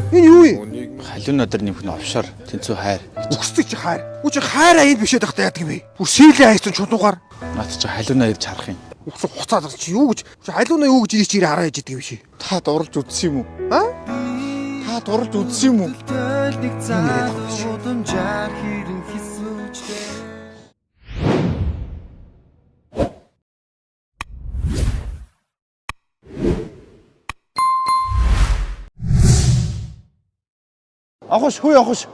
Энэ юу юм? Халуун өдөр нэмэх нь овшоор тэнцүү хайр. Үхсдэг чи хайр. Үгүй чи хайр аянд бишээд тахта яадаг юм бэ? Бүр сийлээ хайсан чулуугаар. Наад чи халуунаа ирж харах юм. Угсах хуцаад чи юу гэж? Чи халуунаа юу гэж ирж хараа яж идэг юм ши. Та дурлж үзсэн юм уу? Аа? Та дурлж үзсэн юм уу? Ахш хөөе ахш.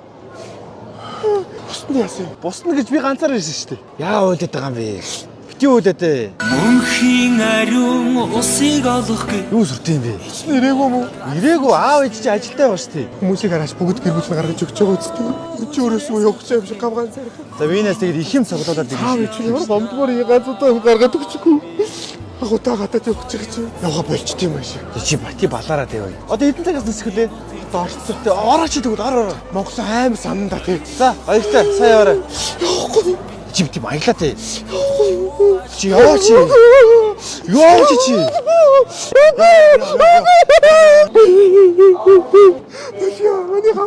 Бусна яасан? Бусна гэж би ганцаар ирсэн шүү дээ. Яа уйлаад байгаа юм бэ? Бити уйлаад ээ. Мөнхийн ариун усыг олох гэ. Юу сүртэй юм бэ? Ирээгүй мүү? Ирээгүй аав ээж чи ажилдаа байгаа шүү дээ. Хүмүүсийг хараач бүгд гэр бүл гаргаж өгч байгаа үстэй. Чи өөрөөсөө явах юм шиг гавгаан цаар. За винээс тэгээд их юм цогцолоод Аав чи ямар гомдмор ганцудаа юм гаргаад өгчихгүй. Агуутаа гадаад явах гэж чи. Яваа болчт юм ааши. чи бати балаараа дээ. Одоо хэдэн цагаас нисгэлээ? Орцтой. Ороо чи тэгвэл ор. Монгол аим сананда тий. За баяртай сайн яваарай. Явахгүй. Чи бити баярлаа тий. Чи яваа чи. Яа чи.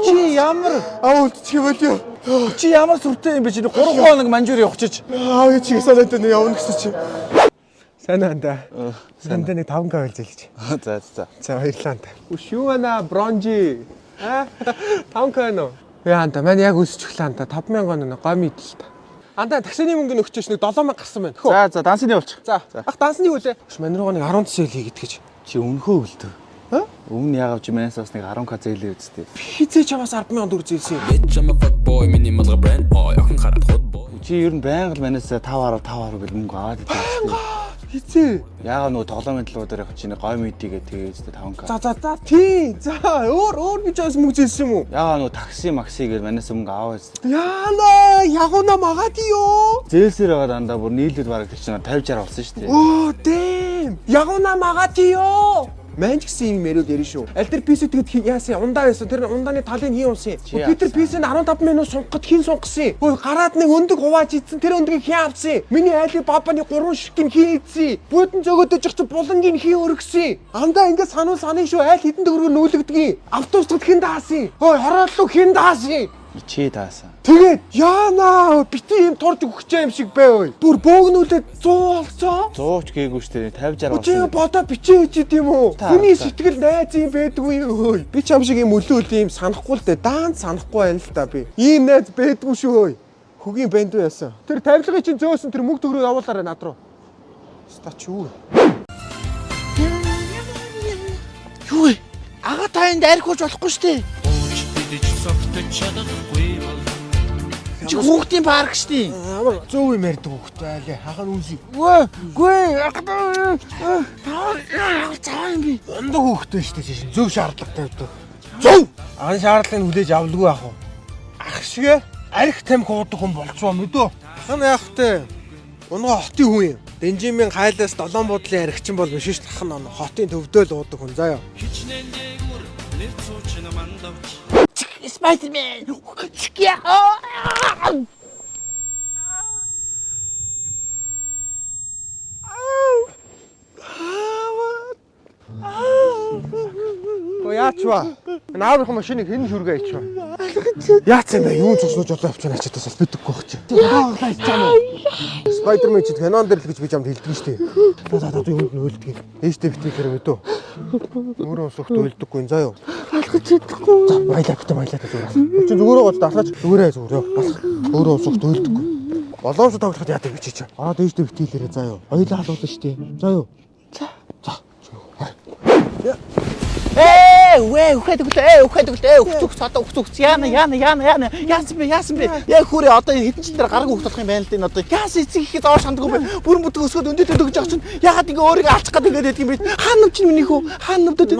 Чи ямар Аав чи болё. чи ямар сүртэй юм бэ чи 3 хоног манжуур явчихчих. Аав чи санаад энэ явна гэсэн чи. Сайн анда. Сандаа нэг 5k байлж хэлж. За за. За баярлалаа анда. Үш юу ана бронжи. 5k нөө. Яа анда маань яг өсөж өглөө анда 5000 гоо гомид л та. Анда таксины мөнгө өгчөөш нэг 7000 гарсан байна. Хөө. За дансны явуулчих. За. Ах дансны үлээ. Мань руугаа нэг 10 цэцэл хийгээд гэж. Чи өмнөхөө өлтөө. Өмнө яагаад чи манаас бас нэг 10k зээлээ үсттэй. Хизээ чамаас 100000 төгрөг зээлсэн. Bitch I'm a fuck boy миний малга брэнд boy охин хараад хот boy. Чи ер нь байнга л манаас 5 гэл мөнгө аваад идэв үсттэй. Хизээ. Яагаад нөгөө тоглоомын төлөвөөр явах чинь гой мэдигээ тэгээ үсттэй 5k. За тий. За өөр би чаас мөнгө зээлсэн юм уу? Яагаад нөгөө такси макси гэж манаас мөнгө аваад үсттэй. Яана ягуна магадиё. Зээлсээр байгаа дандаа бүр нийлээд бараг тэр чинь 50-60 болсон шүү дээ. Оо дэм. Ягуна магадиё. Манч гэсэн юм яриад ярина шүү. Аль тэр PC тэгэд яасан ундаа байсан. Тэр ундааны талын хин унсан. Би тэр PC-нд 15 минут сунгахад хин сунгасан. Хөөе гараад нэг өндөг хувааж ийдсэн. Тэр өндгийг хин авсан. Миний айлын бабаны 3 шигтийн хин ийдсэн. Буудан зөгөөдөж чи булангийн хин өргсөн. Андаа ингээд санаа шүү. Айл хитэн төгрөг нүүлэгдгийг. Автобусд хин даасан. Хөөе хорооллоо хин даасан. Чи даасан. Тэгээд яана бити юм турж өгч юм шиг бай. Бүр бөөгнүүлээд 100 болцоо. 100 ч гээгүй шүү дээ 50-60 Чи болсон. бодоо бичээ хийд юм уу? Хүний сэтгэл найз юм байдгүй юу? Би ч юм шиг юм өлөөл юм санахгүй л дээ. Даанд санахгүй байна л да би. Ийм найз байдгүй шүү. Хөгийн банд байсан. Тэр тавилгын чинь зөөсөн тэр мөнгө төгрөг явуулаарай над руу. Стач юу? Юу вэ? Ага танд архиуж болохгүй шүү дээ. Бидэж согтож чадахгүй бол Чи хүүхдийн парк шүү дээ. Амар зөв юм ярьдаг хөхтэй айлаа. Хахан үүсий. Гүй цаа юм би. Ондоо хөхтэй шүү дээ. Зөв шаардлагатай байдаг. Зөв. Ан шаардлагыг хүлээж авалгүй ах уу? Ах шигэ арх тамхи уудаг хүн болцоо мэдөө. Хан яах вэ? Унгоо хотын хүн юм. Дэнжимийн хайлаас 7 буудлын архичин бол биш ш лах нь хотын төвдөө л уудаг хүн заяа. хичнээн дээгүүр нэр цууч намандавч. Spider-Man. Яачва. Наавынхаа машиныг хэн шүргээ ичвэ? Яац юм бэ? Юу цуснууж одоо авч начаад бас бидэггүй бах чи. Хааглаа ичаана. Spider-Man чи кинон дээр л гэж би чамд хэлдэг шүү дээ. За юунд нь үйлдэг. Ээжтэй битгий хэрэг мэдөө. Өөрөө усахт үйлдэггүй заа юу. Алхаж чадахгүй. За баялаа зүгээр. Чи зүгээрээ гол даслаач зүгээрээ зүгээр. Өөрөө усахт үйлдэггүй. Боломж тоглоход яадаг би чи. Ороод ээжтэй битгийлээрээ заа юу. Хоёулаа халуулна шүү дээ. За юу. За. Ухтугт яана яасан бэ яг хүрээ одоо хэдэн жил дээр гараг ухтах юм байна л дээ одоо газ эцэг ихэд оор шанддаг юм бэ бүрэн бүтэн өсгөөд өндөд өгч явах чинь ягаад ингэ өөрийгөө алчих гэдэг ингээд юм бэ хаан навч миний хүү хаан навдод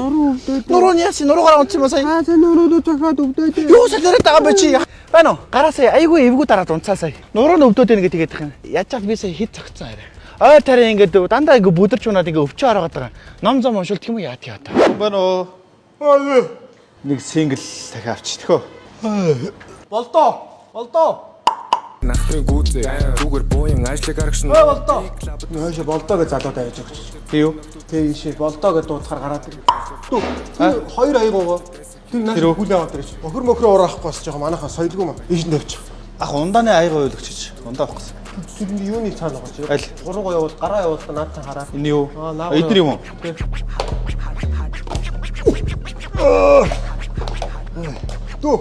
нуруу яасан нуруугаар унцсан сая нуруу захаад өвдөд юу сэлэрэг байгаа бэ чи байна уу гараа сая айгүй эвгүй дараад унцаа сая нуруу нь өвдөд байна гэдэг юм яаж чад би сая хэд цагцсан арай ой тарай ингээд дандаа ингэ бүдэрч унаад ингэ өвчөө ороод байгаа ном зам уншилт юм уу яа тий одоо Байна уу? Нэг сингл дахиад авчихдгөө. Болдоо. Нахрын гүйцээ зүгээр буян ажлыг аргашна. Болдоо. Нөөш болдоо гэж залуу тавьж өгч. Тий юу? Тэг ишээ болдоо гэж дуудахаар гараад ир. Хоёр аягуугаа. Тэр наш хүл яваад ирж. Өхөр мөхрөө ураахгүй бас жоохон манайхаа соёлгүй маа. Ийш нэвч. Ах ундааны аяга ойлгоч гэж. Ундаа авах гэсэн. Тэр юуны цаана байгаа чи. Аль? Гурван явуул гараа явуул наадхан хараа. Энэ юу? Аа, Эдгээр юм уу? Дүү.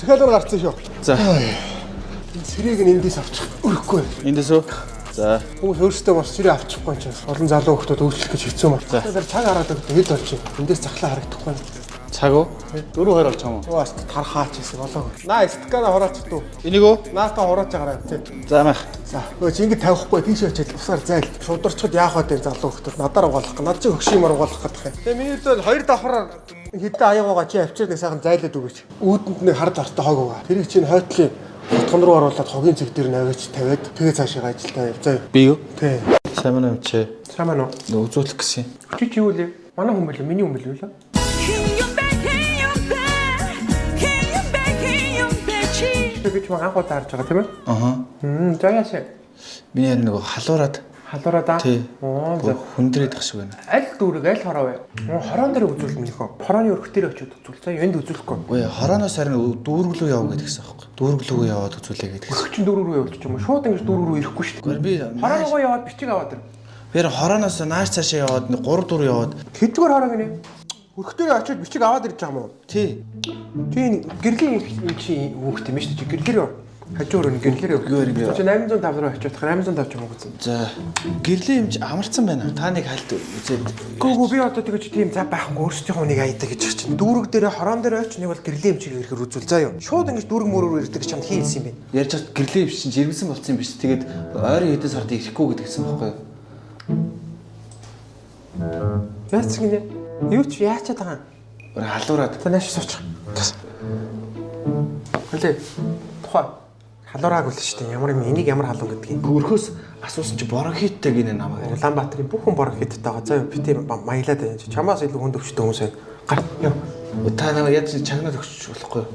Захиалгаар гарцсан шүү. За. Энэ сэрийг эндээс авчих. Өрөхгүй. Эндээс үү? За. Хүмүүс өөрсдөө бас сэрийг авчихгүй ч олон залуу хүмүүс өөрчлөх гэж хэцүү маа. Тэгэхээр цаг хараад өгдөө хэд болж байна. Эндээс захлаа харагдахгүй. Цаг уу? 4-2 болж байгаа юм уу? Оо аст тархаач гэсэн болоо. Наа стакана хураач дүү. Энийг үү? Наатаа хураач агараа тий. За мах. За. Өө чи ингэ тавихгүй тийш очиад усаар зайл. Шударчхад яах вэ залуу хүмүүс надаар угаалах гэ. Над чи хөгшимөр угаалах гэдэг юм. Тэгээ миний зөв хоёр давхраар хэдэн аяагаагаа чи авчирд нэг сайхан зайлаад өгөөч. Үүдэнд нэг хар зартай хог байгаа. Тэрийг чинь хойтлын утган руу оруулаад хогийн цэг дээр наваач тавиад тэгээ цаашаа ажилтаа явзаа. Би юу? Тий. Сайн мань чи. Самаа нөө. Үзүүлэх гэсэн. Чи чи юу лээ? Манай хүн байлаа, миний хүн байлаа юу лээ? Тэгэж маа анх удаа харж байгаа тийм ээ? Аха. Заяаш. Миний харин нөгөө халуураад. Халуураа да. Тий. Оо за. Хүндрээд ах шиг байна. Аль дүүрэг аль хороо вэ? Хорон дээр үзүүл минийхөө. Хорооны өрх дээр очиод үзүүл. За энд үзүүлэхгүй. Үгүй хорооноос харин дүүрглөө яваа гэдэгсэн аахгүй. Дүүрглөөгөө яваад үзүүлээ гэдэгсэн. Өрх чин дүүрэг рүү явуулчих юм уу? Шууд ингэж дүүрэг рүү ирэхгүй шүү дээ. Би Хороонгоо яваад бичиг аваад ир. би хорооноос нааш цаашаа яваад 3-4 яваад. Хэдгээр хороо гинэ? Өрх дээр очиод бичиг аваад ирж байгаа юм уу? Тий. Тийм гэрлийн чи хүүхд юм шүү дээ. Гэрлэр хажуур нь гэрлэр Гэр. чи 805 руу очиод 805 ч юм уу гэсэн. За гэрлийн юмч амарсан байна. Та нэг хальт үзээд. Гүү би одоо тэгэж тийм за байхгүй өөрсдийнхөө нэг аядаг гэж чинь. Дүүрэг дээр хорон дээр оч нэг бол гэрлийн юмчиг ирэхээр үзүүл заа юу. Шууд ингэж дүүрэг мөрөөр ирдэг чамд хийсэн юм бэ. Ярьж хат гэрлийн юм чинь жирэмсэн болсон юм биш. Тэгээд ойрын хэдэн сард ирэхгүй гэдгсэн байхгүй юу? Яац гинэ? Юу ч яачаад байгаа юм. Өөр халуураад. За нааш суучих. Хөлөө. Тухай. Халуураагүй л шүү дээ. Ямар юм энийг ямар халуун гэдгийг. Өрхөөс асуусан чи борог хийттэй гинэ намайг. Улаанбаатарын бүх хүн борог хийдтэй байгаа. За юу би тийм маялаад байна. Чамаас илүү хүнд өвчтэй хүмүүс байна. Гар. Яа. Та намайг яаж чагнаад өгч болохгүй юу?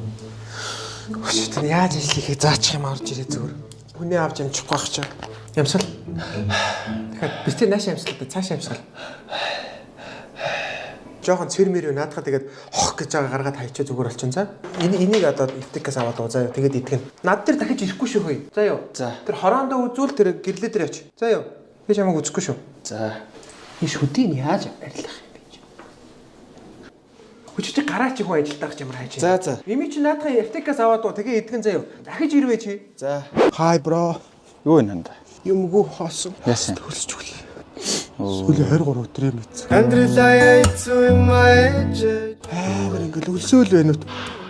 Өчигдөр тэр яаж ажиллахыг заачих юм орж ирээ зүгээр. Хүнээ авч амжихгүй ах чаа. Ямсал. Тэгэхээр би тэр нааш ямсал да цааш ямсал. Жохон цэрмэр юу наадахад тэгээд хох гэж байгаа гаргаад хайчаа зүгээр болчихсон за. Энийг одоо эвтикээс аваад уу заа юу. Тэгээд идэх нь. Над дээр дахиж ирэхгүй шүү хөөе. За юу. За. Тэр хороондоо үзүүл тэр гэрлээ дээр оч. За юу. Би чамайг үзэхгүй шүү. За. Би шүдийг яаж арилгах юм бэ? Хүчтэй гараа чи хүн ажилтаа гэж ямар хайж байна. За. Ими чи наадахаа эвтикээс аваад уу. Тэгээ идэх нь заа юу. Дахиж ирвэ чи. За. Хай бро. Юу вэ нанда? Юмгүй хоосон. Яасан? Хөлсөж өглөө. Сүүлийн 23 өдрөө мэдсэн. Амар ингээл өлсөөл байна уу?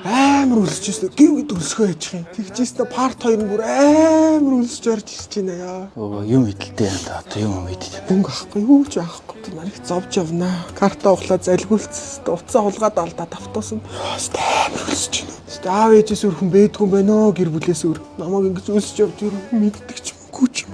Амар өлсөж гэр гэд өлсгөө яж юм. Тэгжээсээ парт 2 нь бүр амар өлсөж орж ирж байна яа. Өө юм идэлтэй юм да. Одоо юм идэж. Мөнгө авахгүй юу ч авахгүй. Манайх зовж явнаа. Карта ухлаа залгиулц. Уцаа хулгаад алдаад автуусан. Амар өлсөж байна. Аав ээжээс өрхөн бэдгүй байна оо гэр бүлээс өр. Намайг ингэж өлсөж явж ирв мэддэг ч юмгүй ч юм.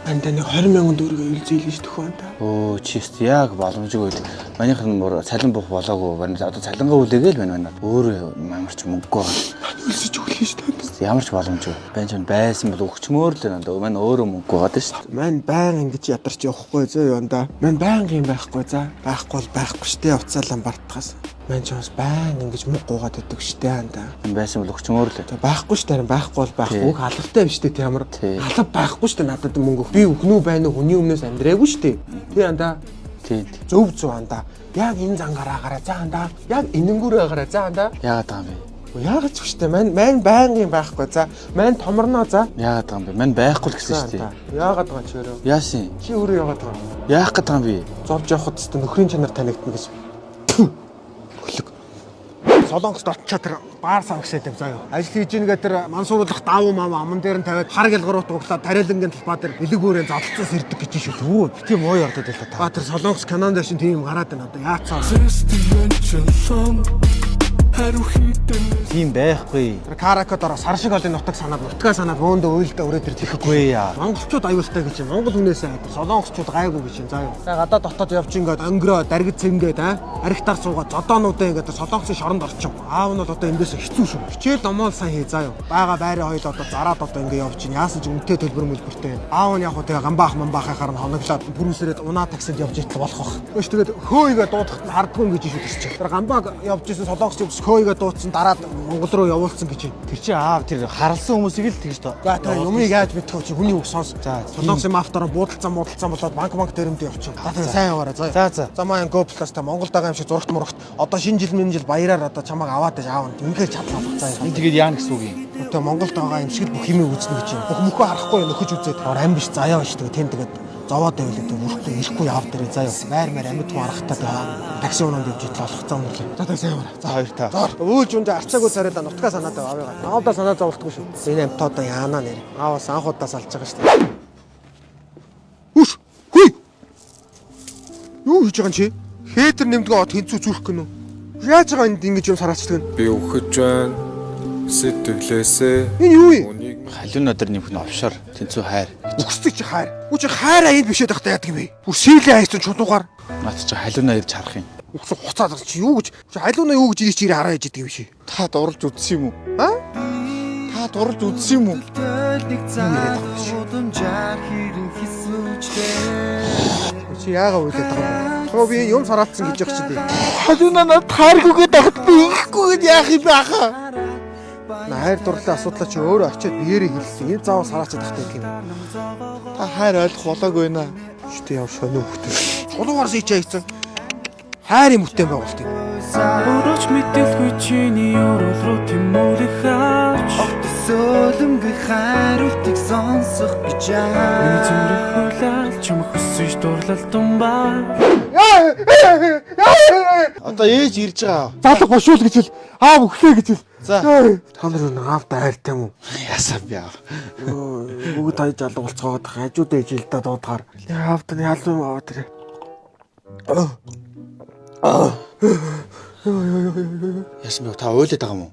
Андаа нэг 20,000 төгрөг илзээлж төхөн та. Оо чист яг боломжгүй л. Манийхан бүр цалин буух болоогүй байна. Одоо цалингаа үлээгээл байна. Өөр ямарч мөнгөгүй байна. Өлсөж өглөө шүү дээ. Ямарч боломжгүй. Байн ч байсан бол өгчмөр л байна. Мань өөрөө мөнгөгүй байгаа шүү дээ. Мань баян ингэж ядарч явахгүй зөө юунда. Мань баян юм байхгүй за. Байхгүй бол байхгүй штэ уцаалан бартахаас. Мань ч бас баян ингэж мөнгө гуугаад идэг штэ андаа. Байсан бол өгчмөр л. Байхгүй штэ харин байхгүй бол байхгүй. Үг алавтай биш штэ ямар. Алав байхгүй штэ надад мөнгө. Би өгнүү байна уу хүний өмнөөс амьдраагүй штэ. Тий андаа. Тий. Зөв андаа. Яг энэ зангаараа гараа за андаа. Яг энэнгүүрээ гараа за андаа. Яагаад байгаа юм бэ? Яагаад ч штэ мань баян юм байхгүй за. Мань томорноо за. Яагаад байгаа юм бэ? Мань байхгүй л гэсэн шүү дээ. Яагаад байгаа ч өөрөө. Яасан? Чи өөрөө яагаад байгаа? Яах гээд байгаа юм бэ? Зовж явахд ч нөхрийн чанар танигдана гэж. Хөлөг. Солонгост очичоо тэр баар савгсаад юм заа юу. Ажил хийж ийнгээ тэр мансууруулах давуу мам аман дээр нь тавиад хар гэлгөрөт углаад тарилангийн талбай дээр бэлэгүүрээ залцаас ирдэг гэж шүү. Юу тийм ой ордод л та. Тэр солонгос канон дээр шин тийм гараад байна одоо яацсан. Тийм байхгүй. Тэр каракодороо сар шиг олон нутаг санаад нутгаа санаад бөөндөө уйлдаа өрөөдөр Тэгэхгүй яа. Монголчууд аюултай гэж юм. Монгол хүнээсээ айгүй. Солонгосчууд гайгүй гэж юм. За юу. Гадаад дотоод явж ингээд өнгөрөө даргид цэнгээд архитаар суугаад зодоонуудаа ингээд солонгосын шоронд орчих. Аав нь бол одоо эндээс хэцүү шүү. Хичээл домоол сайн хий заа юу. Бага байрын хоёул одоо зараад одоо ингээд явж чинь яасан ч үнэтэй төлбөр мөлбөртэй. Аав нь яг хөө тэгээ гамбаах мамбаахаар нь хоноглоод бүрүүсрээд унаа таксид явж итэл болох бах. Өш тэгээд хөөйгээ дуудахад хардгүй гэж шүү дээ. Тэр гамбааг явж исэн солонгос юм хөөйгээ дуудсан дараад Монгол руу явуулсан гэж. Тэр чи аав тэр харалсан хүмүүсийг л тэгж тоо. За тэр юмыг яаж мэдэх вэ чи хүний үг сонс. За солонгосын мафтараа буудалцсан болоод банк дээрэмд явчих. За тэр сайн яваарай заа. За маань GoPlus та Монголд байгаа юм шиг зурагт мурагт одоо шинэ жил баяраар одоо чамайг аваад байж аав нь үнэхээр чадлаа заа. Энэ тэгээд яана гэсэн үг юм. Одоо Монголд байгаа юм шиг бүх юмыг үзнэ гэж юм. Бүх мөхөө харахгүй нөхөж үзээд ам биш заяа биш тэгээ тэн тэгээд зовоод байвал үрхгүй ирэхгүй яав дээрээ заяа. Байр амьд харахтаа такси унаад явж итэл олгоцсон юм лээ. За сайн яваарай. За хоёр та. Өөж үндэ арцаагүй царайда нутгаа санаад аваагаа. Аавдаа санаа зовлтгүй шүү. Энэ амтаа одоо яанаа нэр. Ааваас анхудаас алж байгаа шүү дээ. Үш. Хүй. Юу хийж байгаа юм чи? Хейтер нэмдгээ од хинцүү зүрх гэнэ үү? Яаж байгаа энд ингэж юм сараачдаг нь? Би өгөж байна. Сэтгэлээсээ. Энэ юу юм? Халиун өдөр нэмэх нь овшор тэнцүү хайр. Үхсдэг чи хайр. Үу чи хайр аянд бишээд байхдаа яадаг юм бэ? Бүр сийлийн хайцсан чулуугаар. Наад чи халиунаа ирж харах юм. Үхсэг хуцаад чи юу гэж? Чи халиунаа юу гэж ирж ирээ хараа яж идэг юм ши. Та дурлж үзсэн юм уу? Аа? Та дурлж үзсэн юм уу? Чи яагаа үйлээд байгаа юм? Тоо би юм сараацсан гэж явах чи дээ. Халуунаа надад хайргүйгээд байхад би ихэхгүйгээд яах юм баха. Хайр дурлалын асуудлаа чи өөрөө очиод биеэрээ хэлсэн. Энэ заавал сараачаад тахтай юм. Та хайр ойлгох болоогүй наа. Штэ яв шоно хөхтэй. Чулуугаар сийчээ хийсэн. Хайр юм хөтэн байгуулт юм. Өрөөч мэдээлгүй чиний өрөөл рүү тэмүүлэх авч Өтсөлөнгөө хайруудыг сонсох гэж Миний зүрх хүлээл чамх өсөж дурлал тумбаа Одоо ээж ирж байгаа. Залах бошуул гэж хэл. Аав өглөө гэж хэл. За. Та нар нэг аавтай хайртай юм уу? Ясаа би аав. Бүгд хай жалгуулцгаад хажууд ээж л да дуудахаар. Аавтай ялуу аваа тэр. Яасан бэ? Та ойлоод байгаа юм уу?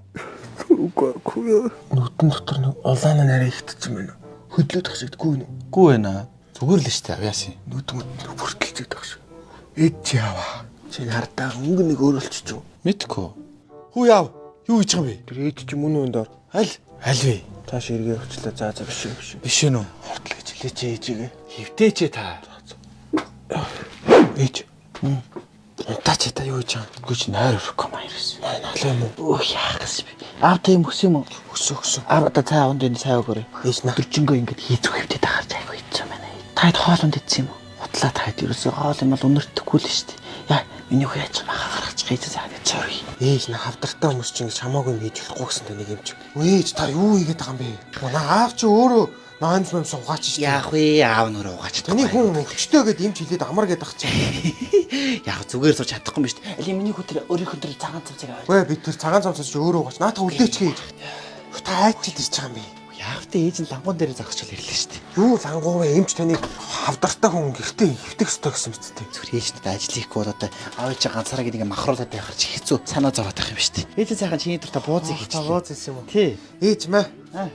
Үгүй. Нүдэн дотор нэг улааны нарийн ихтсэн байна. Хөдлөөд тахшигдгүй нэ. Үгүй байна. Зүгээр л штэ яасан. Нүдэн бүртгэлцээд тахш. Эд чи яваа. Чи хардаа өнгө нэг өөрөлдчих юу? Мэдгүй. Хүү яав. Юу хийж байгаа юм бэ? Тэр эд чи мөн үнд ор. Аль вэ? Тааш эргээ өчлөө. За биш юм. Биш үү? Хортл гэж хэлээч ээжигээ. Хевтэйч та. Ээж. Та чи та юу хийж байгаа? Үгүй чи найр өрөхгүй маяр гэсэн. Налаа юм уу? Өөх яах гэсэн бэ? Аавтай юм өссөн юм уу? Өсөө. Аав одоо цаа онд энэ цаа өгөөрэй. Ээж наа. Дөржингөө ингэж хийцүү хөвдөд тахарч айгүй хийчихсэн байна. Таад хоолонд идсэн юм уу? Утлаа таад ерөөсөө хоол юм бол өнөртөхгүй л шүү дээ. Яа, миний хөө яаж махаа гаргачих гэж сайн цорь. Ээж наа хавдартай хүмүүс чинь ингэж хамаагүй юм хийж болохгүй гэсэн тэнийг юм чи. Ээж та юу хийгээд байгаа юм бэ? Манай аав чи өөрөө наанч юм суугаач шүү дээ. Яах вэ? Аав нөрөө угаач. Таны хүн өвчтөө гэд юм жилээд амар гээд ах чинь. Яг зүгээр сууж чадахгүй юм шүү дээ. Али миний хөтөр өөрийнх нь цагаан цавцыг аваа. Гүй бид тэр цагаан цамцаас чи өөрөө угаач. Наата үлдээч гээ. Та айчид ирж байгаа юм бэ? Яавтай ээж нь лангуун дээр загсчул ирлээ шүү дээ. Юу лангуу вэ? Эмч таныг хавдартай хүн гэртээ хөвтөх ёстой гэсэн мэт дээ. Зүгээр ээжтэй ажил хийхгүй бол одоо аав ээж ганцаараа гэдэг махруулаад байхаар чи хэцүү санаа зовоод байх юм шүү дээ. Ээж сайхан чиний дуртай бууцыг хийж. Та бууз хийсэн юм уу? Тий. Ээж маа.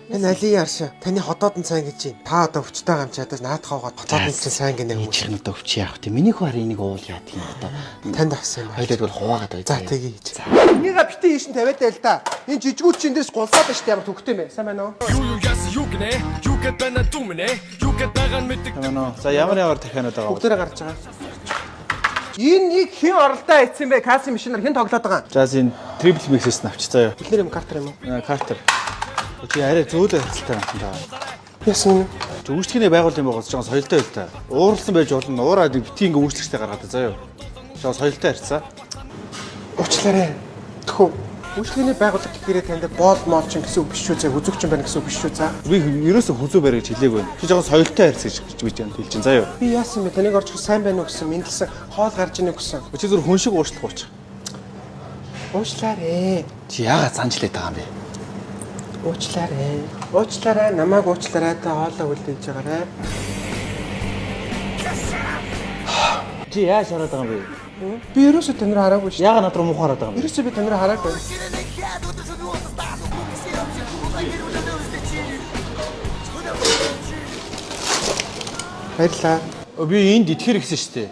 Энэ алийг харшаа. Таны хотоодон сайн гэж байна. Та одоо өвчтэй гамчаадаас наатахаагаад хотоодон чинь сайн гэнэ юм. Ээжийн одоо өвч яах вэ? Миний хүү харин энийг уул яадаг юм одоо. Танд авсан юм. Хоёлоод бол хуваагаад байж. За тгий хийж. Энийга битэн ийш нь тавиад байл та. Энэ жижигүүд чинь дэс гулсаад байна шүү дээ ямар төгтэй юм бэ? Сайн байна уу? Юу яасан юу гинэ? Юу гэд байна дүмнэ? Юу гэд байгаа нь мэддэг. За ямар дахианууд байгаа вэ? Бүгдээрээ гарч байгаа. Энэ нэг хэн оролдоо хийсэн бэ? Касси машинаар хэн тоглоод байгаа? За энэ трипл миксээс нь авчих заяа. Бид нэр юм картер юм уу? Картер. Чи арай зөөлөө хэцэлтэй байна таа. Яасан юм? Үүсгэний байгууллагын байгуулж байгаа соёлтой байл та. Ууралсан байж болно. Уураад битгий ингээ үүсгэжтэй гаргаад заяа. Жоо соёлтой харьцаа. Уучлаарай. Тэхүү. Үйлчлэгийн байгууллага гэхээрээ танд боол молчин гэсэн үг биш үү? За үзэгч байна гэсэн үг биш үү? За. Би ерөөсө хүзүү барь гэж хэлээгүй. Чи жоохон соёлтой харьцаж гэж би юм хэлж чинь заяа. Би яасан бэ? Таныг орчих сайн байна уу гэсэн мэдлсэн хоол гарч ийнэ гэсэн. Чи зүр хүн шиг уучлах ууч. Уучлаарай. Чи яагаад занжлаад байгаа юм бэ? Уучлаарай. Уучлаарай. Намайг уучлаарай. Та хоолоо үлдээж байгаарай. Чи яаж хараад байгаа юм бэ? Би ерөөсөө таныг хараагүй шүү. Яагаад над руу муухай хараад байгаа юм бэ? Ерөөсөө би таныг хараагүй. Баярлаа. Би энд итгэхэр гэсэн шүү дээ.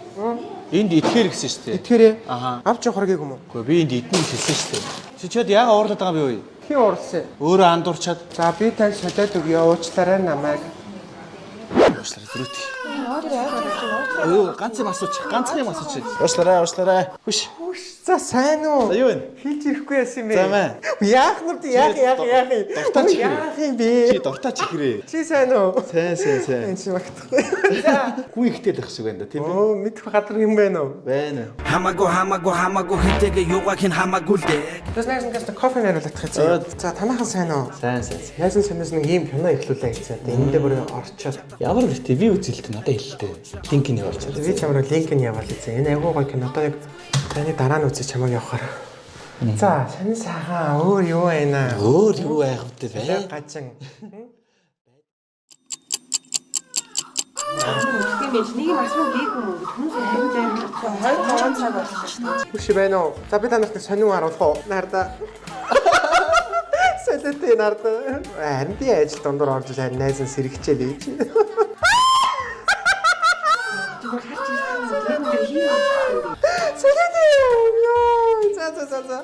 Энд итгэхэр гэсэн шүү дээ. Итгэрээ. Аха. Авч явах хэрэггүй юм уу? Гэхдээ би энд идэнэ гэсэн шүү дээ. Чи чод яагаад уурлаад байгаа юм бэ? Хин уурсан. Өөрөө андуурчаад За би тань солиод өгье. Уучлаарай намайг. уушлаарай зүрүүт. Өө ганц юм асууч. Ганцхан юм асууч. Уушлаарай. Хүш. За сайн уу? Юу вэ? Хийж ирэхгүй яасан юм бэ? За маа. Яах нүд яах. Дуртаач хэрэг. Яах юм бэ? Чи дуртаач ихрээ. Чи сайн уу? Сайн. Энд чи магтахгүй. За. Гүн ихтэй л ах шиг байна да тийм үү? Оо мэдэх гадар юм байна уу? Байна. Хамаагүй хинтэйгээ юугаг хин хамаагүй л дээ. Тэс нэгэн гэст кофе нэруулах гэсэн. За танайхан сайн уу? Сайн. Найзан санаас нэг ийм кино ихлүүлээ гэсэн. Энд дээр бүр орчоод. Ямар нэртэй би үзэлт надад хэлдэг. Линкийг явуулчих. Би чамраа линк нь явуул гэсэн. Энэ айгуу гоё кино. Одоо яг таны дараа нь үзэж чамайг явахаар. За, сонь сайхан өөр юу байна? Өөр юу байх вэ бэ? Гажин. Хүш байна уу? За би танарт сонин харуулах уу? Нарда. Сэлэтэй нарда. Харин би ажил дундуур орж ирсэн найзан сэрэгчээл ийж. За.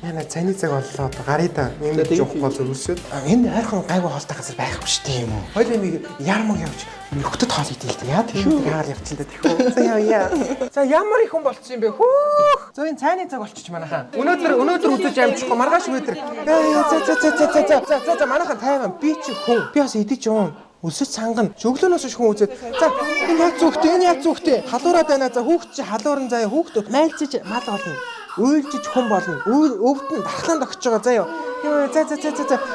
Яна цайны цаг боллоо. Гарыг да. Нэмээд явахгүй зөвсөд. Энэ хайрхан гайгүй хоолтой газар байхгүй шүү дээ юм уу? Хоёул юм ярмаг явж нөхдөд хоол идэл дээ. Яа тийм яагаад явчихсан дээ тэхүү. За яа. За ямар их хүн болчихсон юм бэ? Хүүх. За энэ цайны цаг болчих манайхаа. Өнөөдөр үзэж амжихгүй маргааш өдөр. За манайхаа тайван би чи хүн. Би бас идэж юм. Өсөж сангана. Шөглөөнөөс ш хүн үзээд. За энэ яг зүгтээ. Халуураад байна. За хүүхд чи халууран заяа хүүхд майлчиж мал болно. Уйлжиж хүн болно. Өвдөн дархлаанд огч байгаа заяа.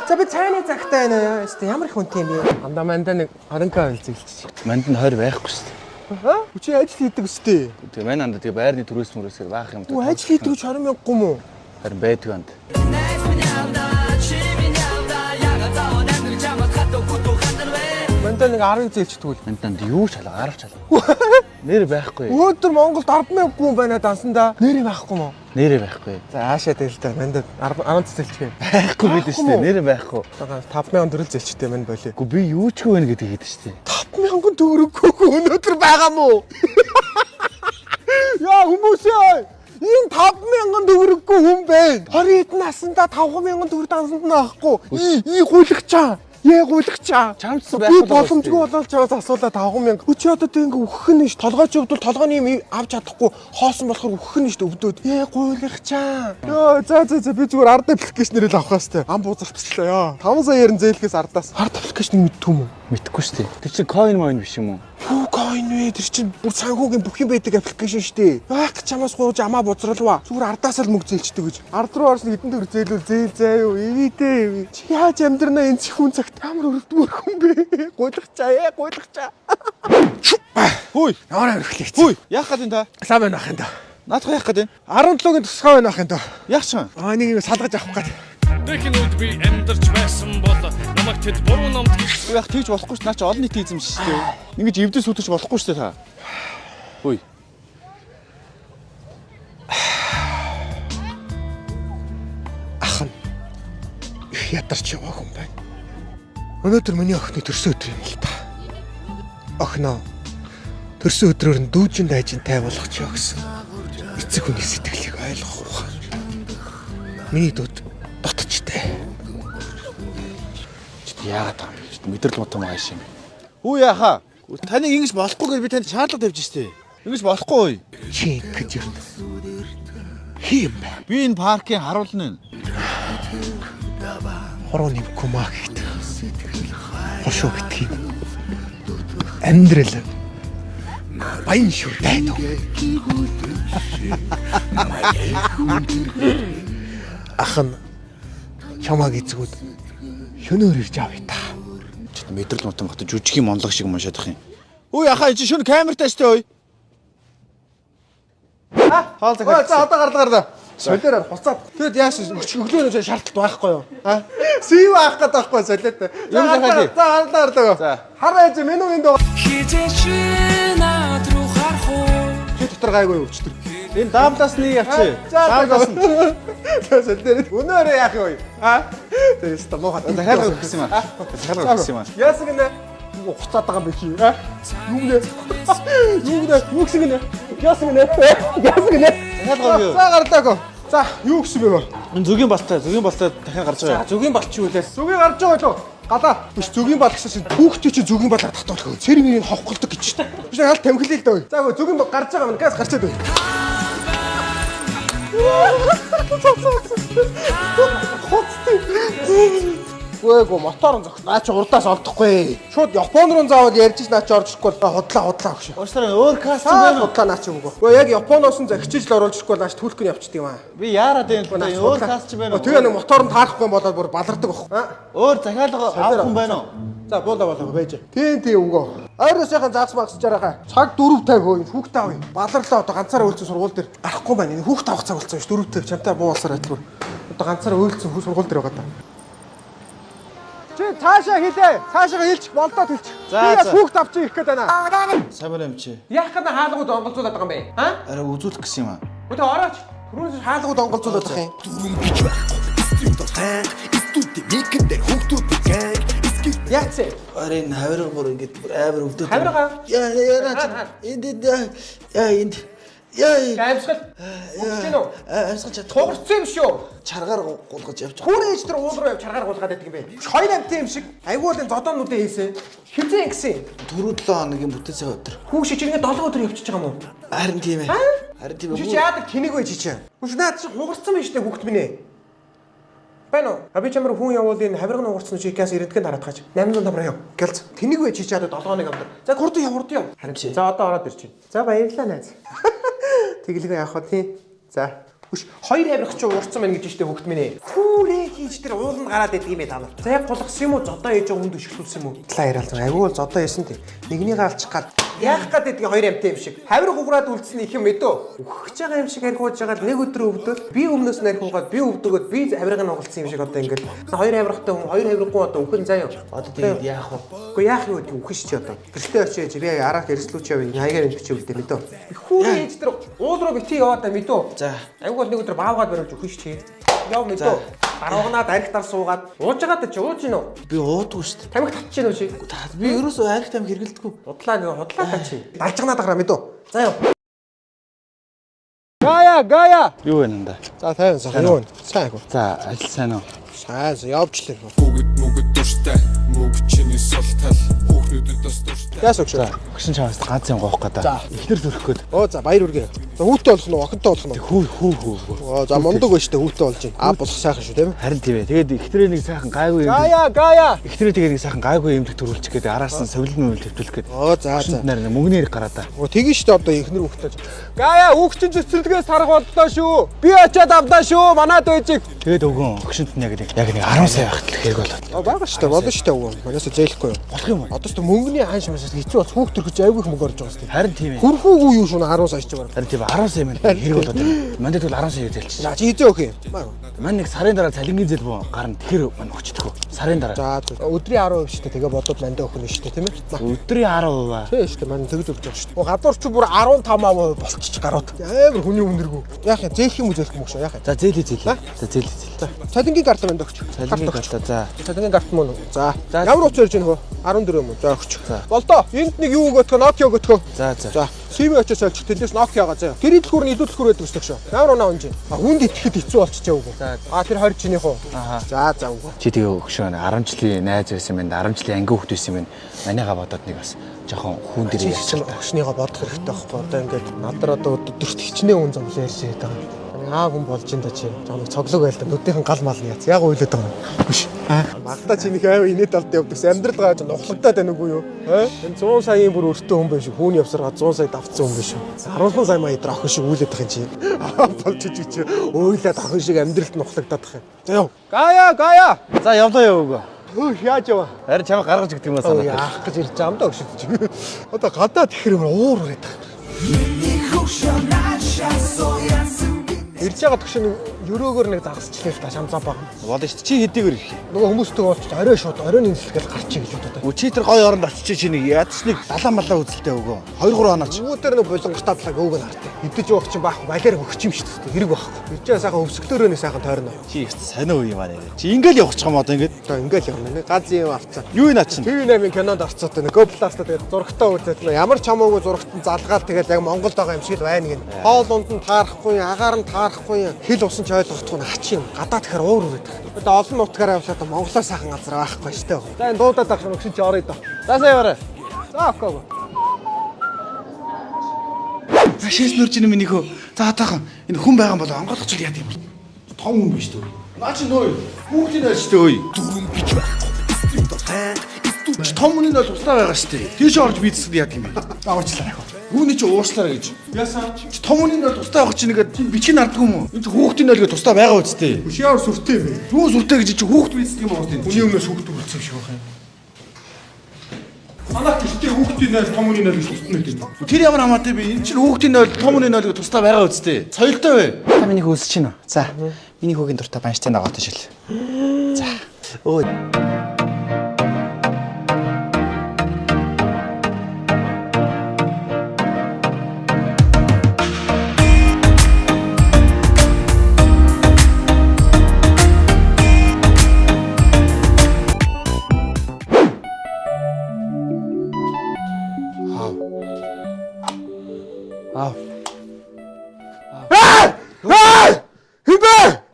За би цайны цагтай байна. Ямар их хүнтэй юм бэ? Андаа манда нэг 20к ойлцолчих. Манд нь 20 байхгүй шүү дээ. Аа? Чи ажил хийдэг өстэй. Тэгээ манай анда тэгээ байрны төрөөсмөрөөсөө баах юм. Үгүй ажил хийдэг 20 мянга юм уу? Харин байдаг анд. Манда нэг 10 зээлчдэг үл. Манданд юу шалгаа 10 шалгаа. Нэр байхгүй. Өөдөр Монголд 10 мянга хүн байна даасандаа. Нэрээ байхгүй юм уу? Нэрээ байхгүй. За хаашаа тэл та манда 10 зээлчтэй. Байхгүй билээ шүү дээ. Нэрээ байхгүй. 5400 зээлчтэй мань болио. Гү би юу ч вэ гэдэг хэлдэг шүү дээ. 5000 төгрөггүй өнөөдөр байгаа мó? Яа хүмүүсээ! Энэ 5000 төгрөггүй хүн байна. 20 хэд наснда 5000 төгрөг дансанд нь авахгүй. Ий гуйлагчаа. Гуйлагчаа. Чамц Би байхгүй. боломжгүй болоод чамаас асуулаа 5000. Чи одоо тэг ингээ өгөх нь ш. Толгойч өвдөл толгойн юм авч чадахгүй хоосон болохоор өгөх нь ш өвдөөд. Гуйлагчаа. Йоо за би зүгээр ард аппликейшнээр л авах хэвээр. Ам буузарчлаа ёо. 5 саяар нь зээлхээс ардаас. Ард аппликейшнийг мэдтгүй юм уу? Мэдхгүй шүү дээ. Тэр чинь coin moin биш юм уу? Юу coin вэ? Тэр чинь бүр санхүүгийн бүх юм байдаг аппликейшн шүү дээ. Яах гэж чамаас гууж амаа бузралва. Зүгээр ардаас л мөнгө зээлчдэг гэж. Ард руу орсон хэдэн төгрөг зээлүүл зээл заа юу. Ивэдээ. Чи яаж амьдрнаа энэ хүн цагт амар өрөвдмөр хүн бэ? Гуйлагчаа. Хөөе. Ямар өрхлээч. Хөөе. Яах гээд энэ та? Лам байна ах энэ та. Наадах яах гээд энэ? 17-гийн тусгай байна ах энэ та. Яах чам? Нэг юм салгаж авах гээд. Тэхийн үед би амьдарч байсан бол намайг тэд буруу номд Яах тэгж болохгүй ш. Наа чи олон нийтийн эзэм шүү дээ. Ингэж эвдээс үтэрч болохгүй шүү дээ та. Хөөе. Ах нь их ядарч яваа хүн байна. Өнөөдөр миний охины төрсөн өдөр юм л та. Охиноо төрсөн өдрөөр нь дүүжин дайжин тай болгох ч яа гэсэн. Эцэг хүний сэтгэлийг ойлгох уу. Миний дүүд дотчтой. Чи яагаад байгаа юм бэ? Мэдрэл мутам байгаа юм. Үу яаха. Таныг ингэж болохгүй гэж би танд шаардлага тавьж штэ. Ингэж болохгүй. Чи ингэж юм. Хим бэ? Би энэ паркийн харуулна. Хороо нэмгүй маа гэхт. Хошоо битгий. Амьдрал. Баян шүү дайдуу. Ах нь чамаг эзгүүд шөнөөр ирж авъя та. Чи мэдрэл мутам багт жүжигийн монлог шиг уншаадах юм. Үу яаха энэ шөнө камертай штэ ой. Хаал захаа. За одоо гарлаа. Солиороор хуцаад. Тэгэд яаш өглөөнөөс шаардлага байхгүй юу? Сив авах гэдэг байхгүй солиод. Юм захаа. За гарлаа. За. Хараа эз меню энд байгаа. Хизээч наад руу харах уу? Чи дотор гайгүй өвчтөр. Энэ даамтаас нэг явчих. Даамтаас нь. Тэсэл дээр өнөөрөө яах вэ? Тэрээс та муухай. Дахиад өгсөн юм аа. Дахиад өгсөн юм аа. Яасан гинэ? Юу хуцаад байгаа юм бэ чи? Юу гинэ? Юу гинэ? Юу гэсэн гинэ? Яасан гинэ? Яасан гинэ? Дахиад гоё. За гардаагүй. За юу гэсэн бэ? Энэ зүгийн балтай дахиад гарч байгаа. Зүгийн балч юу лээ? Зүгийн гарч байгаа лөө. Гадаа. Биш зүгийн бал гэсэн чинь хүүхдээ чи зүгийн балаар татуулах. Цэрмийн ховхолдог гэж чинь. Биш аль тамхилээ л дээ. За гоо зүгийн гарч байгаа юм. Газ гарчаад бай. Гөө моторон зогс. Наа чи урдаас олдохгүй. Шууд Япон руу заавал ярьж наа чи орж ирэхгүй худлаа гэж. Уушраа өөр каст байна уу? Худлаа наа чи үгүй. Гөө яг Японоос нь захичиж л оруулж ирэхгүй наа чи түүх гэн явчихдаг юм аа. Би яарад энэ өөр каст ч байна уу? Тэгээ нэг моторон таарахгүй болоод бүр балардаг баг. Өөр захиалга авах юм байна уу? За болоо байж. Тийм үгүй. Ойроо сайхан заац магсаж байгаа. Цаг 4:50 хөө хүүхдээ авъя. Баларлаа одоо ганцаараа үйлцэн сургууль дээр гарахгүй байна. Энэ хүүхдээ авах цаг болсон ш 4:50 чамтай буу болсоор айтгүй. Одоо ганцаараа үйлцэн сургууль дээр байгаа даа. Чи цаашаа хийлээ. Цаашаа хийлч болдоо төлч. Би хүүхд авч ирэх гээд байна. Сайн байна юм чи. Яах гээд хаалгууд онголзуулаад байгаа юм бэ? Араа үзүүлэх гэсэн юм аа. Өтө орооч. Түрүүс хаалгууд онголзуулаад байгаа юм. Дүрм гэж байхгүй. Студид ханг, студид микэндэр хүүхдүүд гэнг. Яац. Арийн хавирга бүр ингэж амар өвдөд. Хавирга? Яа. Энд. Гаймсгал. Үгүй үү? Амьсгал чадах. Тугарцсан юм шүү. Чаргаар гулгаж явж байгаа. Хүүрэн ээж тэр уул руу явж чаргаар гулгаад байдаг юм бэ. Хоёр амтын юм шиг. Айгуу л зодоонуудын хийсэн. Хэмжээ ингэсэн. 4-7 хоногийн бүтээсээ өдөр. Хүүш чиргээ 7 өдөр явчихж байгаа юм уу? Харин тийм ээ. Харин тийм ээ. Чи яадаг тэнэг байж чи. Хүүш наад чи хугарцсан байж тээ хүүхд минь ээ. Байна уу? Би чамаар хүн явуул энэ хавирганы уурцсан чи газ ирэдгэн дараад гаж. 800 тавраа яв. Гэлц. Тэнэг байж чи чадаад 7 хоног авдаг. За хурд яв. Харин чи. За одоо ороод ирж байна. За баярлалаа найз. Тэглэгээ явах уу тий. За. Хүш хоёр хавиргач уурцсан байна гэж штэ хүүхд минь ээ. Хүүрээ хийж тэр ууланд гараад идэг юм ээ та нар. За яг голгосон юм уу? Зодоо ээж хүнд өшгөлүүлсэн юм уу? Талаа яриалж байгаа. Айгүй бол зодоо яасан тий. Нэгнийг алчих гад яах гээд идэх хоёр амттай юм шиг. Хавирга уграад үлдсэн их юм мэдөө. Өгч байгаа юм шиг архиуж байгаа нэг өдөр өвдөл би өмнөөс нь архиугаад би өвдөгөөд би хавирганы угалцсан юм шиг одоо ингээд хоёр хавиргатай хүн хоёр хавиргагүй одоо үхэн заяа. Одоо тэгээд яах вэ? Үгүй яах юу гэдэг үхэн чи одоо. Гэртээ очиж би араас эрслүүч явъя. Хаягаар энэ бичээ үлдээ мэдөө. Хүүрээ ээж тэр уул руу битгий яваад та мэдөө. За. Айгуу бол нэг өдөр баавгаад бариулж үхэн чи. Яв мэдөө. Даруугнаад архитаар суугаад ууж байгаа ч ууж гинөө. Би уудгүй шүү дээ. Тамхи татчих чинь үү чи? Би ерөөсөө арх тамхи хэргэлдэггүй. Худлаа та чи. Далжгнаад агараа мэдөө. За яв. Гая. Юу вэ нанда? За тайван сайн юу вэ? Сайн уу? За ажил сайн уу? Сайн явжлаа. Бүгд дуртай мөгчний султал хүүхдүүдэд бас дуртай. Яас өгшөө. Өгшин чамаас ганц юм гоох гэдэг. Ихнэр зүрх гээд. Оо за баяр үргээ. За хүүтэй болох нь охинтой болох нь. Хүү. Оо за мундаг байж та хүүтэй болж байна. Аа болох сайхан шүү тийм ээ. Харин тийм ээ. Тэгээд ихнэрээ нэг сайхан гайгүй юм. Гая. Ихнэрээ тэгээд нэг сайхан гайгүй эмлэг төрүүлчих гээд араас нь совилын мөвөл төвтүүлэх гээд. Оо за. Нар мөнгнээр гараад та. Оо тэгин шүү дээ одоо ихнэр хүүхтэй. Гая хүүхчин цэцэрлэгээс харах боллоо шүү. Би очиад авдаа шүү. Манайд байжиг. Тэгээд өгөн өгшөнт нь яг нэг 10 сая багт л хэрэг болоод. Бага шүү дээ. Болно шүү дээ өгөн. Манайсаа зээлэхгүй юу? Болох юм уу? Одоо ч мөнгөний хаан шимээс хэцүү бас хүүхд төрөж айгүй их мөнгө орж байгаа шүү дээ. Харин тийм ээ. Хүрхүүгүй юу шүү 10 сая ч байгаа. Харин тийм 10 сая мань хэрэг болоод байна. Мандад бол 10 сая зээлчих. За чи хизээ өгөх юм. Мань нэг сарын дараа цалингийн зээл боо гарна. Тэгэхээр мань өгчдөг. Сарын дараа. За өдрийн 10% шүү дээ. Тэгээ бодоод мандаа өгөх нь шүү дээ тийм ээ. Өдрийн 10%. Тийм шүү дээ. Мань тэгж өгч байгаа шүү дээ. Гадуур чи бүр 15% болчих гарууд. Амар хүний үнэргүй. Яах юм зээх юм уу зээх юм уу яах юм. За зээлээ. За зээлээ. За цалингийн карт манд өгч. Цалингийн карта за. Цалингийн карт мөн. За. Ямар утас ярьж гэнэ хөө? 14 юм уу? За өгч. Болдоо. Энд нэг юу өгөөх, Nokia өгөөх. За. Сими очиж сольчих. Тэндээс Nokia-га заяа. Тэр идэлхүүр нь идэлхүүр байдаг шүү дээ. Ямар унаа унж. Хүнд итгэхэд хэцүү болчихжээ үгүй. Тэр 20 чинийх үү? За үгүй. Чи тэгээ өгшөө 10 жилийн найз байсан юм байна. 10 жилийн анги хүүхд байсан юм байна. Манайгаа бодоод нэг бас жоохон хүн дээр ярьж байгаа. Огшныгоо бодох хэрэгтэй байхгүй. Одоо ингээд надад одоо өдөрт хичнээн хүн зам ярьж байгаа юм. Аа хүн болж ин да чи. Жоо цоглог байл та. Нүдийнхэн гал мал яац. Яг уйлаад байгаа юм. Биш. Магтаа чинийх аав инээд алт явдагс. Амьдрал байгаа ч нухлагтаад байна үгүй юу? Энэ 100 саяын бүр өртөө хүн байх шүү. Хүүний явсараа 100 сая давцсан хүн байх шүү. 10 сая маяг охин шиг үйлээд байгаа юм чи. Болж чи уйлаад охин шиг амьдралд нухлагтаад байгаа юм. За яв. Гая. За явлаа яваагүй. Яаж яваа? Харин чамаа гаргаж өгдөг юм аа санаа. Яах гэж ирж байгаа юм да өгшөж чи. Одоо гадаад ихэр уур ураад байгаа. Ирж байгаа төгшин Өрөөгөр нэг загасчлаа та шамзаа баг. Болно шүү дээ. Чи хэдийгээр ирэх юм. Нөгөө хүмүүстээ уулзч орой шууд оройн нэлсэлгээл гарчих гэж бодоод. Чи тэр гоё оронд очиж чи нэг ядч нэг далаа малаа үзэлтэй өгөө. 2-3 онооч. Үүдээр нэг булангартаа талаг өвг нь хартай. Идэж уух чинь баах балиар өгч юм шүү дээ. Хэрэг байхгүй. Иржээ сайхан өвсгөлөөрөө сайхан тойрно. Чи их сонио үе маань. Чи ингээл явах ч юм одоо ингээд. Одоо ингээл явна. Нэг газын юм авцаа. Юу энэ ачин? TV8-ийн кинонд орцоотой нэг GoPlus-та тэгээд зурагтаа үзээд ямар ч хамаагүй зурагт нь залгаал тэгээд яг Монголд байгаа юм шиг л байна гин. Хоол унд нь таарахгүй, агаар нь таарахгүй, хил усан ч ойлгохгүй хачин юм. Гадаа тэгэхээр уур үрээд. Одоо олон нутгаараа явшаад Монголоос сайхан газар байхгүй шүү дээ. За энэ дуудаад авах юм чи орё доо. За саяараа. За окей. Шээс нөрж ийн минийхөө. За хатаахан энэ хүн байгаа бол онгойлгоч яа гэм бэ? Том хүн биш үү? Наа чи нөө хүүхдийн айл шүү дээ. Дүрм гэж байхгүй. Стрит ханг. Том хүний бол туслаа байгаа шүү дээ. Тийш орж бизнес яа гэм бэ? Даавчлаа яг. Үүний чи уушлаа гэж. Яасан? Том хүний бол туслаа байгаа чи нэгэд бичиг нардгүй юм уу? Энэ чи хүүхдийн айл гэж туслаа байгаа үстэй. Биш яар сүртэй юм бэ? Юу сүртэй гэж чи хүүхд бизнес юм уу? Хүний өмнөөс хүүхд үлдсэн шиг байх юм. Манайх гэртээ хүүхдийн айл том хүний айл гэж тусна гэдэг. Тэр ямар хамаатай бэ? Энэ чинь хүүхдийн айл том хүний айл гэж туслаа байгаа үстэй. Соёлтой бай. Та миний хөөсөж чинь үү? За. Миний хүүгийн дуртай банштай нагаатай шил. За. Өө.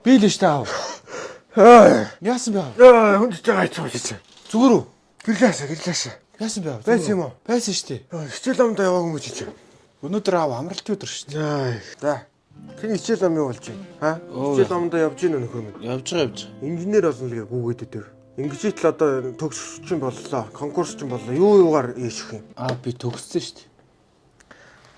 Би л штэ аав. Яасан бэ аав? Хүнд ч байгаа ч гэж. Зүгээр үү? Гэрлээш. Яасан бэ аав? Байсан юм уу? Байсан штэ. Хичээл амдаа яваагүй юм чи. Өнөөдөр аав амралтын өдөр штэ. За. Чиний хичээл ам юу болж байна? Ha? Хичээл амдаа явж гин нөхөр минь. Явж байгаа. Инженер болно л гээ гүгээд өдөр. Ингэж л одоо төгс чинь боллоо. Конкурс чинь боллоо. Юу юугаар ийшх юм? Би төгссөн штэ.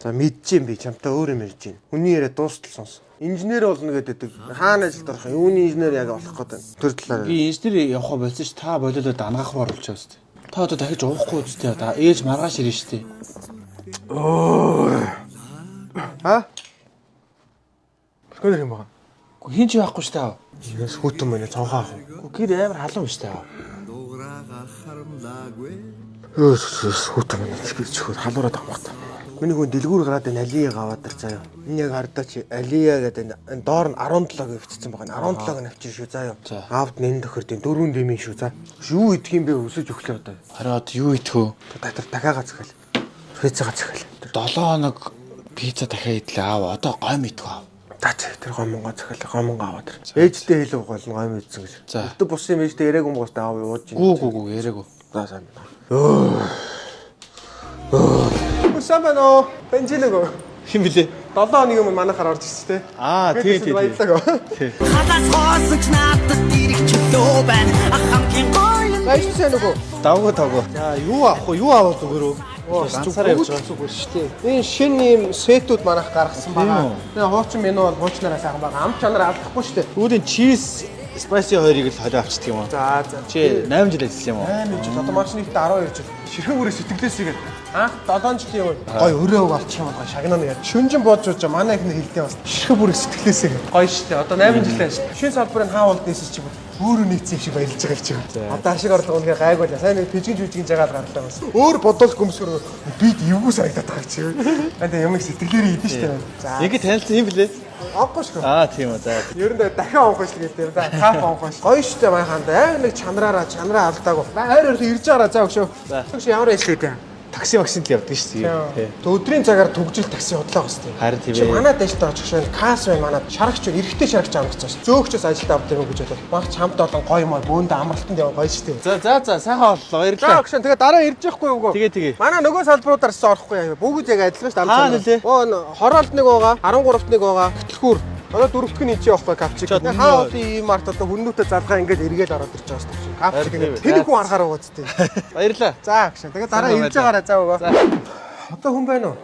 За мэдэж юм би чамтай өөр юм ярьж байна. Хүний яриа дуустал сонс. Инженер болно гэдэг. Хаана ажилд орох юм? Юуны инженер яг болох гэдэг. Тэр талаар. Би инженер явах болсон ш. Та болоод ангахаар болчихсон штэ. Та одоо дахиж уухгүй үстэй. Та ээж маргааш ирнэ штэ. Ha? Сколько юм бага? Хин ч яахгүй штэ аав. Яс хүүтэн мэнэ цонхоо ах. Гэр амар халуун штэ аав. Хүүтэн мэнэ чигэр халуураад авах та. Миний хүн дэлгүүр гараад энэ Алияг аваад ир заяа. Энэ яг хардаа чи Алия гэдэг энэ доор нь 17-г өвчсөн байгаа. 17-г навчир шүү заяа. Аавд нэн тохирд 4 дэмий шүү за. Юу идэх юм бэ өсөж өглөө одоо. Хараа одоо юу идэх вэ? Татар дахиагаа захиал. Пиццагаа захиал. 7 хоног пицца дахиад идлээ аав. Одоо гом идэх аав. Таач тэр гомонго захиал. Гомонго аваад ир. Ээжтэй хэлэх болно гом идсэн гэж. Өдөө бус юм ээжтэй яриаг юм гоостай аав ууж ин. Гүү яриаг. За сайн байна. Самбано бензинэго Хин блэ? 7 хоногийн өмнө манайхаар орж ирсэн те. Тийм. Хадаас хоосч надад ирэх чөлөө байна. Хамгийн гоё. Баярлалаа нөгөө. Давгүй. За юу авах вэ? Юу авах зүгээр үү? Ганцаараа явж байгаа зүгээр шүү дээ. Энэ шинэ юм сетүүд манайх гаргасан байгаа. Тэгээ хуучин меню бол хуучнараа сайхан байгаа. Ам чанараа алдахгүй шүү дээ. Үүдэн чиз спайси хоёрыг л холио авчдаг юм уу? За. Чи 8 жил ажилласан юм уу? 8 жил. Одоо маш нэгт 12 жил. Ширхэг бүрээ сэтгэлээсээ анх 7 жилийн өмнө гой өрөө авчих юм байна. Шагнана яа. Шүнжин бууж байгаа манай их хэлдэг бас. Ширхэг бүрээ сэтгэлээсээ гоё шүү дээ. Одоо 8 жил байж. Шинэ салбарын хаавал дээсэж чи өөрөө нийцсэн юм шиг баярлж байгаа л чи. Одоо ашиг орлого үнэхээр гайгүй л. Сайн нэг жижиг жагаад гарлаа бас. Өөр бодол гүмсгэр бид эвгүй санагдаад байгаа чи. Тэгээ юм сэтгэлээрээ идэв шүү дээ. За. Ингээ танилцсан юм блэ? Авахгүй шүү. Тийм үү. За. Ер нь дахиад авахгүй шүү гэдэг. За каф авахгүй шүү. Гоё шүү дээ майханд. Яг нэг чанараа алдаагүй. Ойр ирж байгаараа заа өгшөө. Тэгш ямар ажилладаг вэ? Такси максинд л явдаг шүү дээ. Тэг өдрийн цагаар төгжил такси худлаа басна. Харин тийм ээ. Манай дэжтэй очих шин касс байна манай шарагч эрэгтэй шарагч авах гэж байна. Зөөгчөөс ажилд авдаг юм гэж бодлоо. Багч хамт олон гоё мой бөөндө амралтанд яваа гоё шүү дээ. За сайхан боллоо. Баярлалаа. За тэгээ дараа ирж яахгүй юу? Тэгээ. Манай нөгөө салбаруудаас орохгүй яа. Бүгд яг адилхан шүү дээ. Хороолт нэг байгаа, 13-т нэг байгаа. Хөтөлхүүр. Одоо 4-т нь ичээ явахгүй капчиг. Хаа одоо ийм март одоо хүннүүтэй залгаа ингээд эргээл ороод ирж байгаа шүү дээ. Капчиг тэнэг хүн харахаар байгаа зү. Баярлалаа. За гэж. Тэгээ дараа ирж байгаараа заа өгөө. Одоо хүн байна уу?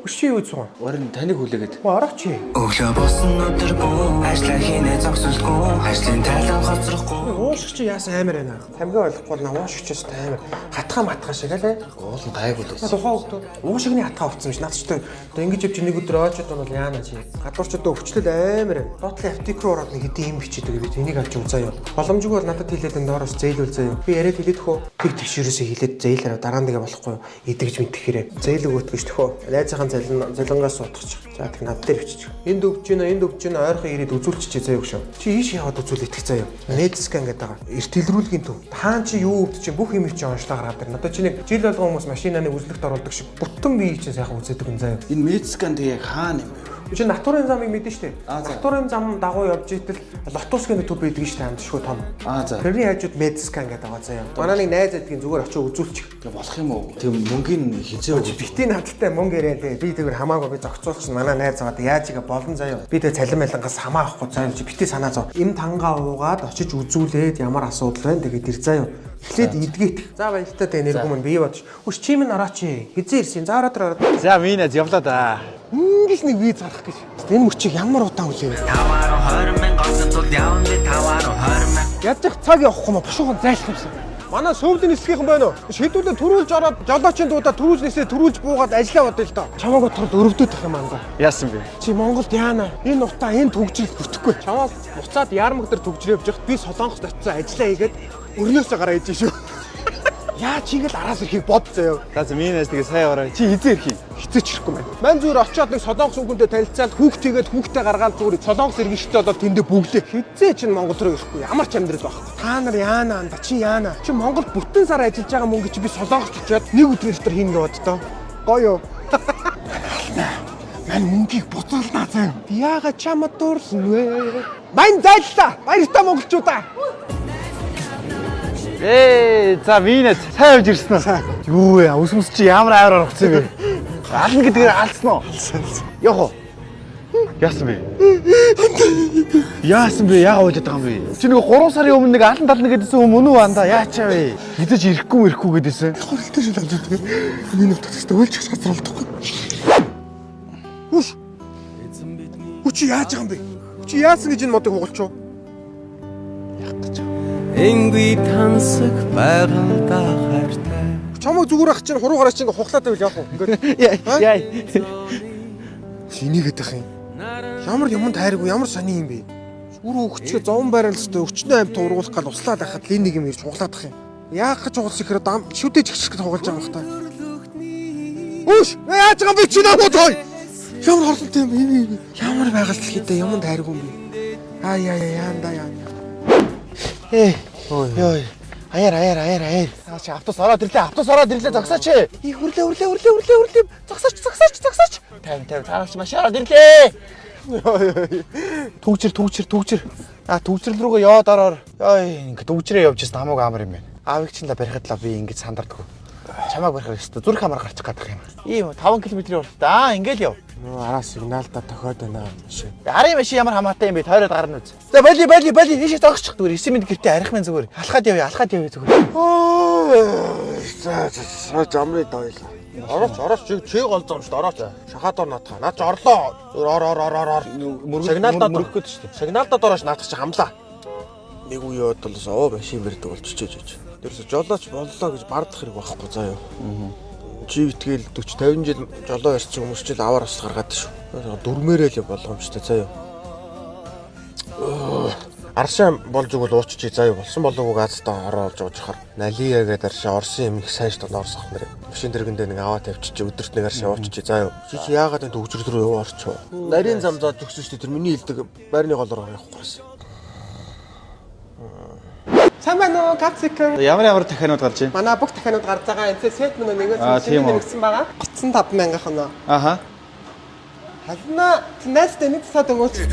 Чи юу гэсэн? Орон таныг хүлээгээд. Орооч. Өглөө босон өдөргүй ажлаа хийнэ зогсолгүй ажлын тайлан хоцрохгүй Уушиг чи яасан амар байна. Тамгийн ойлгохгүй бол уушигчээс амар хатгаа матгаа шиг аль. Уул нь гайгүй л байсан. Тухайн хөлтөө уушигны хатгаа уцсан биш. Наад ч одоо ингэж явж нэг өдөр оочод бол яана чи. Гадуурчдаа өвчлөл амар байна. Доотлын аптек руу ороод нэг хэдийн юм бичээдэг би энийг авч үзээ юу. Боломжгүй бол надад хэлээд энэ доороос зэйлүүл заяа. Би яриад хэлээд хөө. Тэг тэгшүүрээсээ хэлээд зэйлээрээ дараа нь тэгээ болохгүй идэгж мэдтэхээрээ. Зэйлэг өгөх гэж төхөө. Найзынхаа залангаас суудчих. За тэг над дээр бичиж. Энд өвж гинэ ойрхон ирээд үзүүлчихээ заяа өгшөө. Чи ийш яваад үзүүл итгэх заяа. Нээдскан гэдэг байгаа. Эрт илрүүлгийн төв. Хаан чи юу өвд чинь бүх юм чи онцлоо гаргаад байна. Одоо чи нэг жил болгон хүмүүс машинаны үзлэгт оруулдаг шиг бүтэн бие чинь сайхан үзэдэг юм заяа. Энэ медскан тэгээ хаана юм бэ? Чи натурын замыг мэдэн штэ. Натурын зам дагуу явж итэл лотосгийн төв байдаг штэ амт шүү том. За. Тэрний хажууд медскан гэдэг байгаа заяа. Манай нэг найз адгийн зүгээр очиж үзүүлчих. Тэгээ болох юм уу? Тэг мөнгөний хизээ өгч. Битийн надтай мөнгө яриа те. Би тэгэр хамаагүй би зогцуулчих. Манай найз байгаа. Яаж игээ болон заяа. Би тэг цалин байлангаас хамаа авахгүй заяа. Чи битээ санаа зов. Им тангаа уугаад очиж үзүүлээд ямар асуудал байна тэгээд ир заяа. Эхлээд идгээд. За баяртай тэ нэр хүмүүс бие бодож. Хүч чи минь орооч. Хизээ ирсэн. За ороод. За минийз явлаа да. Ингээс нэг виз гарах гэж. Энэ мөчийг ямар удаан үлээ. 5-20 мянга олсон тул явна би 5-20 мянга Ядчих цаг явахгүй маа бушуухан зайлах юмсан. Манай сөвлийн нисгийнхэн байна уу? Шийдүүлээ төрүүлж ороод жолоочийн дуудаа төрүүлж нисээ төрүүлж буугаад ажиллаа бодъё л доо. Чамааг отоход өрөвдөд их юм аа. Яасан бэ? Чи Монголд яана? Энэ утаа энэ төгжрөл бүтэхгүй. Чамааг буцаад Ярмаг дээр төгжрөө явж хат би Солонгост очисон ажиллаа хийгээд өрнөөсөө гараа ээж шүү. Яа чи ингээл араас ирэхийг бод заяа. За минийз тэгээ сайн ороо. Чи хизээ ирэх юм? Хизээч ирэхгүй байна. Ман зүгээр очиод нэг Солонгос хүүхэнтэй танилцаад хүүхтэйгээд хүүхтэй гаргаад зүгээр Солонгос иргэнштэй болоод тэндээ бүглээ. Хизээ чинь Монгол руу ирэхгүй. Ямар ч амьдрал баг. Та нар яана анда чи яана? Чи Монголд бүтэн сар ажиллаж байгаа мөнгө чи би Солонгост очиод нэг өдрийн дотор хийнэ яваад тоо. Гоё юу? Ман мөнгийг буцаалнаа заяа. Яагаад чамд дуурсан вэ? Ман зайллаа. Баяртай монголчуудаа. За минийз сайн явж ирсэн үү? Юу вэ? Өсмөс чи ямар аваар орох юм бэ? Ална гэдгээр алдсан уу? Яах вэ? Яасан бэ? Яасан бэ? Яагаад уужаад байгаа юм бэ? Чи нэг 3 сарын өмнө нэг алан тална гэдсэн юм үнэн үү андаа? Яачаа вэ? Хизэж ирэхгүй гэдээсэн. Хуралтай шил амжаад байгаа. Миний утгатай уйлж хасгацар алдахгүй. Үш. Чи яаж байгаа юм бэ? Чи яасан гэж энэ модыг хугалчих вэ? Энгүй тансаг байгальдаа хайртай. Чамайг зүгээр ах чинь хуруу гараач ингээ хуглаад байвал яах вэ? Ингээд. Яа. Шинийгээд байх юм. Ямар юмд хайргүй ямар сони юм бэ? Зүгээр өгчөө зовн байрал өстой өчнөө амт ургуулах гал услаад байхад л нэг юм ирж хуглаад байх юм. Яах гэж хугалж ихээр шүдэж гिचх гэж хугалж байгаа юм байна. Үш! Яаж байгаа бэ чи намайг тоо? Ямар хорлолтой юм бэ? Ямар байгальд л хийдэ юмд хайргүй юм бэ? Яанда. Ёо. Аяар. Чи автобус ороод ирлээ зогсооч. Хүрлээ. Зогсооч. 50 таарч маш ороод ирлээ. Түгжир. Түгжрэл рүүгээ яваад ороор. Ингээд түгжрээ явж байсан хамаагүй амар юм байна. Аавыг чинь барихад л би ингэж сандардаг. Чамааг барихад өстө зүрх хамаар гарчих гадах юм. Ийм 5 км-ийн уртаа ингээл яв. Араас сигналда тохиод байна шээ. Арын машин ямар хамаатай юм бэ? Тойроод гарна үз. За бали ийшээ зогсчих зүгээр. 9 минут гэртээ арих мэн зүгээр. Алхаад явъя зүгээр. За замрыг дойлоо. Орооч чи гол зам шүү дээ. Орооч. Шахаад ор наатах. Наад чи орлоо. Ор. Сигналдаа мөрөх гээд шүү дээ. Сигналдаа орооч наатах чи хамлаа. Нэг үе бодлоо машин бэрдэг болчихж. Тэрс жолооч боллоо гэж бардах хэрэг байхгүй заа юу. Чи итгэл 40-50 жил жолоо ярьсан хүмүүс ч л аваар асал гаргаад шүү. Дөрмээрээ л болгоомжтой заа юу. Аршаа болж игэл ууччих заа юу. Болсон болоогүй газтаа ороолж уужхаар налия гэдэг аршаа орсон юм их сайн шүү дээ орсох нэр. Машин дэргэндээ нэг аваа тавьчих өдөрт нэг аршаа ууччих заа юу. Чи яагаад энэ төгжрөл рүү яваа орчоо. Нарийн зам зоод өгсөн шүү дээ. Тэр миний хэлдэг байрны голоор явахгүй гэсэн. Сайн байна уу? Капсикэн. Ямар дахианууд гарч байна? Манай бүх дахианууд гарч байгаа. Энэс сет мөн нэгээс нэгсэн байгаа. 35,000 хоноо. Аха. Хална нэстэ нэг сад өгөөч.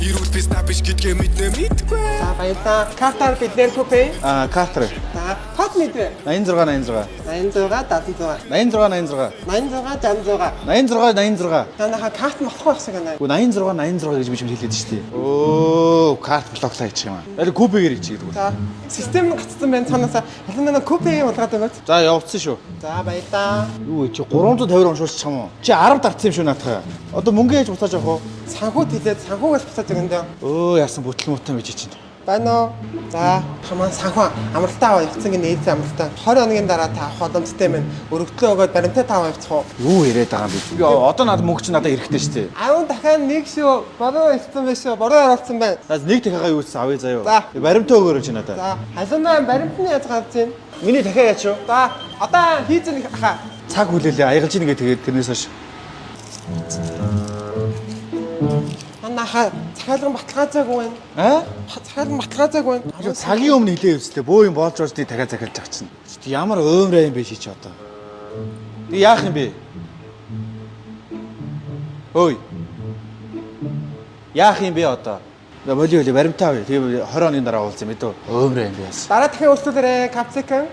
Ирүүл би снап биш гэдгээ мэднэ мэдгүй. За баярлаа. Картаар бид нэр копи. Картер. За хот Картны дээ. 86 86 86 76 86 86 86 Танайха карт болохгүй гэсэн гэнэ. 86 гэж би ч хэлээд шүү дээ. Оо, карт блоклаа гэж юм аа. Яг купигээр хийчихдэг. За систем гацсан байна цаанаасаа халин манай копиг болгоод байгаа. За явцсан шүү. За баярлаа. Юу чи 350 уншуулчих юм уу? Чи 10 дарцсан юм шүү наатах. Одоо мөнгө ээж буцааж явах уу? Санхүү хэлээд санхүүгээс буцаад байгаа юм даа. Өө яасан бүтлэн мутан байж чинь. Байна уу? За хамаа санхүү амралтаа аваа явцсан гин ээлж амралтаа 20 хоногийн дараа та авах боломжтой байна. Өргөдлөө өгөөд баримтаа таваа явцах уу? Юу яриад байгаа юм бэ? Би одоо надад мөнгө чи надад эрэхтэй шүү дээ. 10 дахиад нэг шүү. Бороо ирсэн байх шүү. Бороо оруулсан байна. За нэг дахиагаа юу гэсэн авъя заяа. За. Баримтаа өгөөрэй чи надад. За халуунаа баримтны яаж гарч ийн? Миний дахиад яач юу? За одоо хийж нэг хаа. Цаг хүлээлээ аягалж ийн тэгээд тэрнээс хойш. Танайха цахиалган баталгаажаагүй байна. Аа? Цахиалган баталгаажаагүй байна. Цагийн өмнө хэлээ үстэй. Бөө юм болж байгаа дахиад захиалж авах чинь. Ямар өөмрөө юм бэ чи одоо. Би яах юм бэ? Ой. Яах юм бэ одоо? Боли баримтаа авъя. Тэгээ 20 оны дараа уулзъя мэдөө. Өөмрөө юм би яасан. Дараа дахин өрсөлдөрэй капсикэн.